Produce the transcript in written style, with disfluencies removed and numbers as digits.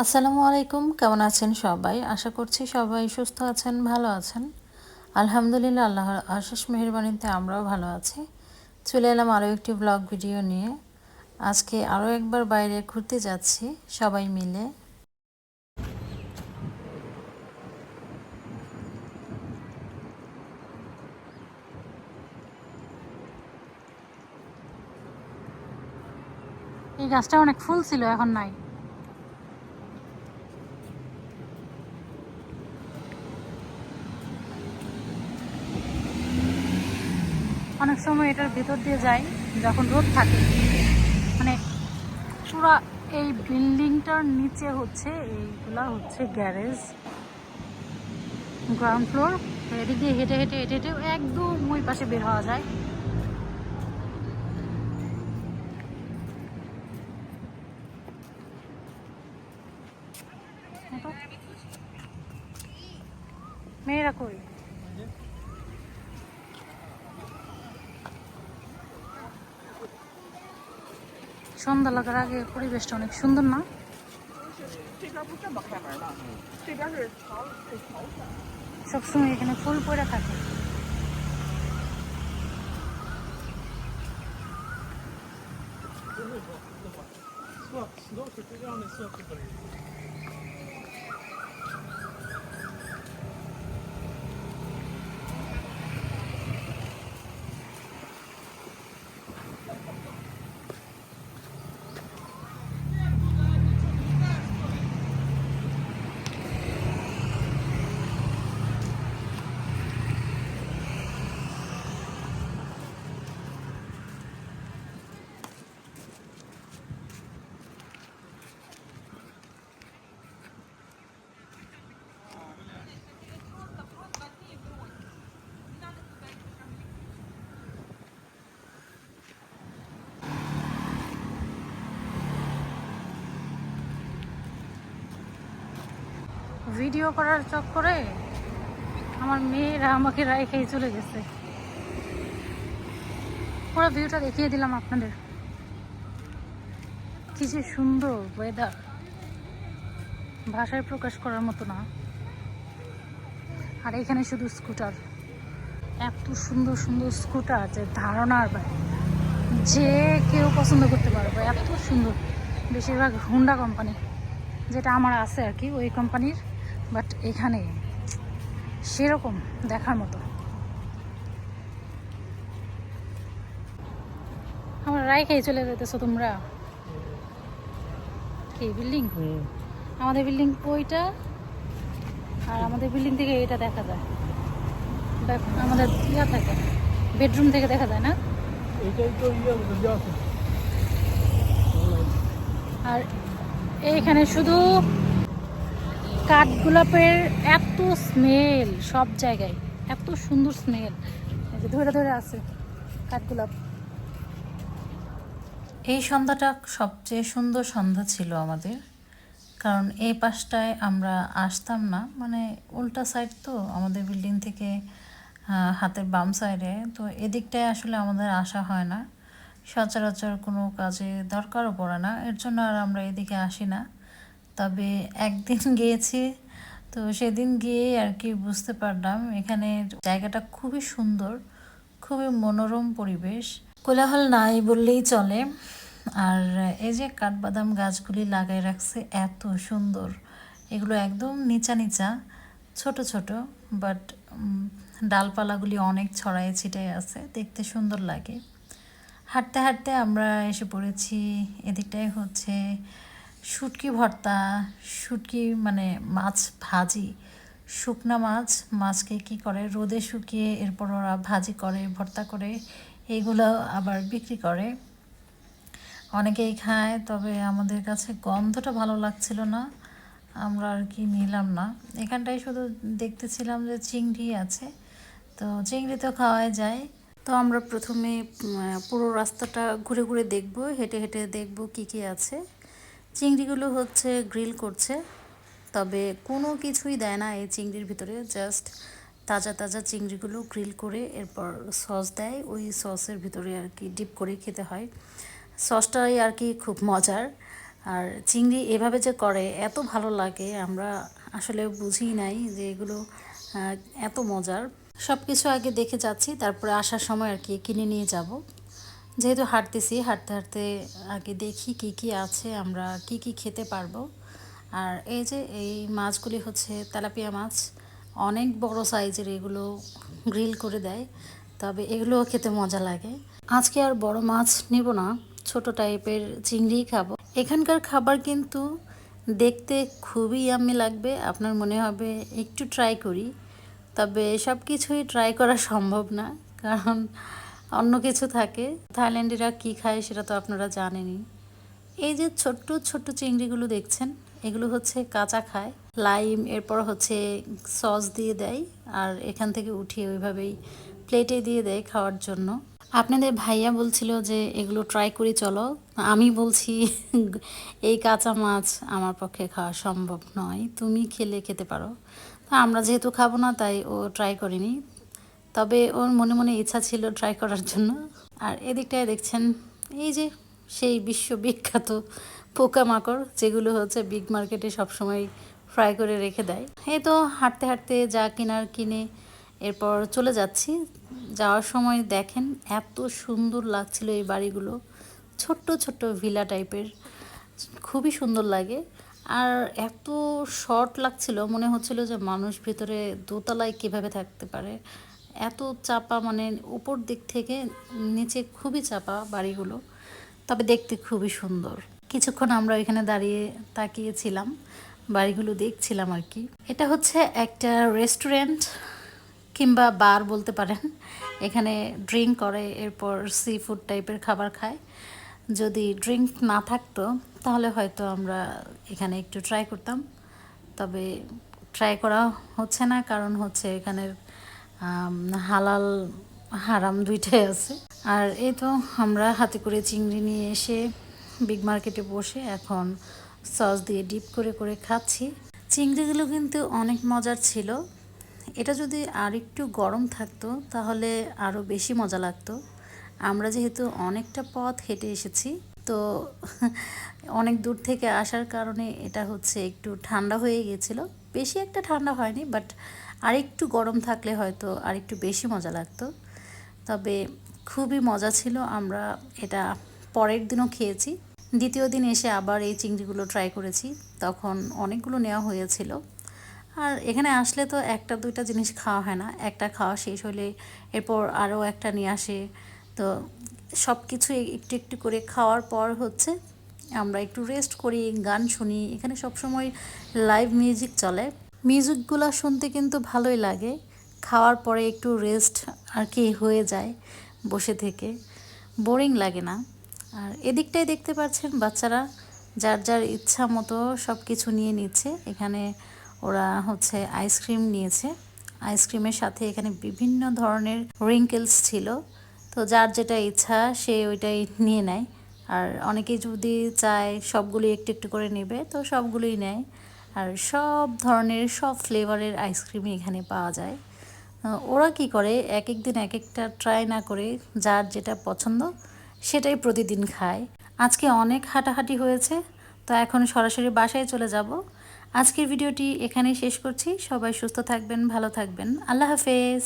আসসালামু আলাইকুম, কেমন আছেন সবাই? আশা করছি সবাই সুস্থ আছেন, ভালো আছেন। আলহামদুলিল্লাহ, আল্লাহর অশেষ মেহেরবানিতে আমরাও ভালো আছি। চলে এলাম আরও একটি ব্লগ ভিডিও নিয়ে। আজকে আরও একবার বাইরে ঘুরতে যাচ্ছি সবাই মিলে। এই গাছটা অনেক ফুল ছিল, এখন নাই। অনেক সময় এটার ভেতর দিয়ে যাই যখন রোদ থাকে, মানে পুরা এই বিল্ডিংটার নিচে হচ্ছে এইগুলা হচ্ছে গ্যারেজ, গ্রাউন্ড ফ্লোর। এদিক দিয়ে হেঁটে হেঁটে হেঁটে হেঁটে একদম ওই পাশে বের হওয়া যায়। মেয়েরা কই? সন্ধ্যা লাগার আগে পরিবেশটা অনেক সুন্দর না? সবসময় এখানে ফুল পড়ে থাকে। ভিডিও করার চক্করে আমার মেয়েরা আমাকে রাইখাই চলে গেছে। পুরো ভিউটা দেখিয়ে দিলাম আপনাদের। কি যে সুন্দর ওয়েদার, ভাষায় প্রকাশ করার মতো না। আর এখানে শুধু স্কুটার, এত সুন্দর সুন্দর স্কুটার যে ধারণার বাইরে। যে কেউ পছন্দ করতে পারবে, এত সুন্দর। বেশিরভাগ হুন্ডা কোম্পানি, যেটা আমার আছে আর কি, ওই কোম্পানির। বাট এখানে সেরকম দেখার মতো। আমার রাইখাই চলে যেতেছো তোমরা। কি বিল্ডিং? আমাদের বিল্ডিং ওইটা, আর আমাদের বিল্ডিং থেকে এটা দেখা যায়। আমাদের ইয়া থাকে, বেডরুম থেকে দেখা যায় না? আর এইখানে শুধু কাঠগোলাপের এত স্মেল, সব জায়গায় এত সুন্দর স্মেল। এই যে ধরে ধরে আছে কাঠগোলাপ। এই সন্ধ্যাটা সবচেয়ে সুন্দর সন্ধ্যা ছিল আমাদের, কারণ এই পাশটায় আমরা আসতাম না, মানে উল্টা সাইড তো আমাদের বিল্ডিং থেকে, হাতের বাম সাইডে। তো এদিকটায় আসলে আমাদের আসা হয় না, সচরাচর কোনো কাজে দরকারও পড়ে না, এর জন্য আর আমরা এদিকে আসি না। তবে একদিন গিয়েছি, তো সেদিন গিয়ে আর কি বুঝতে পারলাম এখানে জায়গাটা খুবই সুন্দর, খুবই মনোরম পরিবেশ, কোলাহল নাই বললেই চলে। আর এই যে কাঠবাদাম গাছগুলি লাগাই রাখছে এত সুন্দর, এগুলো একদম নিচা নিচা, ছোট ছোট, বাট ডালপালাগুলি অনেক ছড়ায় ছিটায় আছে, দেখতে সুন্দর লাগে। হাঁটতে হাঁটতে আমরা এসে পড়েছি, এদিকটাই হচ্ছে শুটকি ভর্তা। শুটকি মানে মাছ ভাজি, শুকনা মাছ, মাছকে কি করে রোদে শুকিয়ে এরপর ওরা ভাজি করে, ভর্তা করে, এইগুলো আবার বিক্রি করে, অনেকেই খায়। তবে আমাদের কাছে গন্ধটা ভালো লাগছিল না, আমরা আর কি নিলাম না। এখানটায় শুধু দেখতেছিলাম যে চিংড়ি আছে, তো চিংড়ি তো খাওয়াই যায়। তো আমরা প্রথমে পুরো রাস্তাটা ঘুরে ঘুরে দেখব, হেঁটে হেঁটে দেখব কি কি আছে। চিংড়িগুলো হচ্ছে গ্রিল করছে, তবে কোনো কিছুই দেয় না এই চিংড়ির ভিতরে, জাস্ট তাজা তাজা চিংড়িগুলো গ্রিল করে এরপর সস দেয়, ওই সসের ভিতরে আর কি ডিপ করে খেতে হয়। সসটাই আর কি খুব মজার। আর চিংড়ি এভাবে যে করে এত ভালো লাগে, আমরা আসলে বুঝি নাই যে এগুলো এত মজার। সব কিছু আগে দেখে যাচ্ছি, তারপরে আসার সময় আর কি কিনে নিয়ে যাব। যেহেতু হাঁটতেছি, হাঁটতে হাঁটতে আগে দেখি কি কি আছে, আমরা কি কি খেতে পারবো। আর এই যে এই মাছগুলি হচ্ছে তেলাপিয়া মাছ, অনেক বড় সাইজের, এগুলো গ্রিল করে দেয়, তবে এগুলোও খেতে মজা লাগে। আজকে আর বড় মাছ নেব না, ছোট টাইপের চিংড়িই খাবো। এখানকার খাবার কিন্তু দেখতে খুবই ইয়াম্মি লাগবে, আপনার মনে হবে একটু ট্রাই করি, তবে সব কিছুই ট্রাই করা সম্ভব না, কারণ অন্য কিছু থাকে। থাইল্যান্ডিরা কী খায় সেটা তো আপনারা জানেনই। এই যে ছোট্ট ছোট্ট চিংড়িগুলো দেখছেন, এগুলো হচ্ছে কাঁচা খায়, লাইম এরপর হচ্ছে সস দিয়ে দেয়, আর এখান থেকে উঠিয়ে ওইভাবেই প্লেটে দিয়ে দেয় খাওয়ার জন্য। আপনাদের ভাইয়া বলছিল যে এগুলো ট্রাই করি চলো, আমি বলছি এই কাঁচা মাছ আমার পক্ষে খাওয়া সম্ভব নয়, তুমি খেলে খেতে পারো। আমরা যেহেতু খাবো না তাই ও ট্রাই করিনি, তবে ওর মনে মনে ইচ্ছা ছিল ট্রাই করার জন্য। আর এদিকটায় দেখছেন এই যে সেই বিশ্ববিখ্যাত পোকামাকড়, যেগুলো হচ্ছে বিগ মার্কেটে সবসময় ফ্রাই করে রেখে দেয়। এই তো হাঁটতে হাঁটতে যা কেনার কিনে এরপর চলে যাচ্ছি। যাওয়ার সময় দেখেন এত সুন্দর লাগছিল এই বাড়িগুলো, ছোট্ট ছোট্ট ভিলা টাইপের, খুবই সুন্দর লাগে। আর এত শর্ট লাগছিল, মনে হচ্ছিল যে মানুষ ভিতরে দোতলায় কিভাবে থাকতে পারে, এত চাপা, মানে উপর দিক থেকে নিচে খুবই চাপা বাড়িগুলো, তবে দেখতে খুবই সুন্দর। কিছুক্ষণ আমরা এখানে দাঁড়িয়ে তাকিয়েছিলাম, বাড়িগুলো দেখছিলাম আর কি। এটা হচ্ছে একটা রেস্টুরেন্ট কিংবা বার বলতে পারেন, এখানে ড্রিঙ্ক করে এরপর সি ফুড টাইপের খাবার খায়। যদি ড্রিঙ্ক না থাকতো তাহলে হয়তো আমরা এখানে একটু ট্রাই করতাম, তবে ট্রাই করা হচ্ছে না, কারণ হচ্ছে এখানের হালাল হারাম দুইটাই আছে। আর এই তো আমরা হাতে করে চিংড়ি নিয়ে এসে বিগ মার্কেটে বসে এখন সস দিয়ে ডিপ করে করে খাচ্ছি। চিংড়িগুলো কিন্তু অনেক মজার ছিল, এটা যদি আর একটু গরম থাকতো তাহলে আরও বেশি মজা লাগতো। আমরা যেহেতু অনেকটা পথ হেঁটে এসেছি, তো অনেক দূর থেকে আসার কারণে এটা হচ্ছে একটু ঠান্ডা হয়ে গিয়েছিলো, বেশি একটা ঠান্ডা হয়নি, বাট আরেকটু গরম থাকলে হয়তো আরেকটু বেশি মজা লাগতো। তবে খুবই মজা ছিল, আমরা এটা পরের দিনও খেয়েছি। দ্বিতীয় দিন এসে আবার এই চিংড়িগুলো ট্রাই করেছি, তখন অনেকগুলো নেওয়া হয়েছিল। আর এখানে আসলে তো একটা দুইটা জিনিস খাওয়া হয় না, একটা খাওয়া শেষ হলে এরপর আরও একটা নিয়ে আসে, তো সব কিছু একটু একটু করে খাওয়ার পর হচ্ছে আমরা একটু রেস্ট করি, গান শুনি। এখানে সবসময় লাইভ মিউজিক চলে, মিউজিকগুলো শুনতে কিন্তু ভালোই লাগে। খাওয়ার পরে একটু রেস্ট আর কি হয়ে যায়, বসে থেকে বোরিং লাগে না। আর এদিকটাই দেখতে পাচ্ছেন বাচ্চারা যার যার ইচ্ছা মতো সব কিছু নিয়ে নিচ্ছে। এখানে ওরা হচ্ছে আইসক্রিম নিয়েছে, আইসক্রিমের সাথে এখানে বিভিন্ন ধরনের রিঙ্কেলস ছিল, তো যার যেটা ইচ্ছা সে ওইটাই নিয়ে নেয়। আর অনেকেই যদি চায় সবগুলি একটু একটু করে নেবে তো সবগুলোই নেয়। আর সব ধরনের সব ফ্লেভারের আইসক্রিমই এখানে পাওয়া যায়। ওরা কি করে এক এক দিন এক একটা ট্রাই না করে যার যেটা পছন্দ সেটাই প্রতিদিন খায়। আজকে অনেক হাঁটাহাঁটি হয়েছে, তো এখন সরাসরি বাসায় চলে যাব। আজকের ভিডিওটি এখানেই শেষ করছি। সবাই সুস্থ থাকবেন, ভালো থাকবেন, আল্লাহ হাফেজ।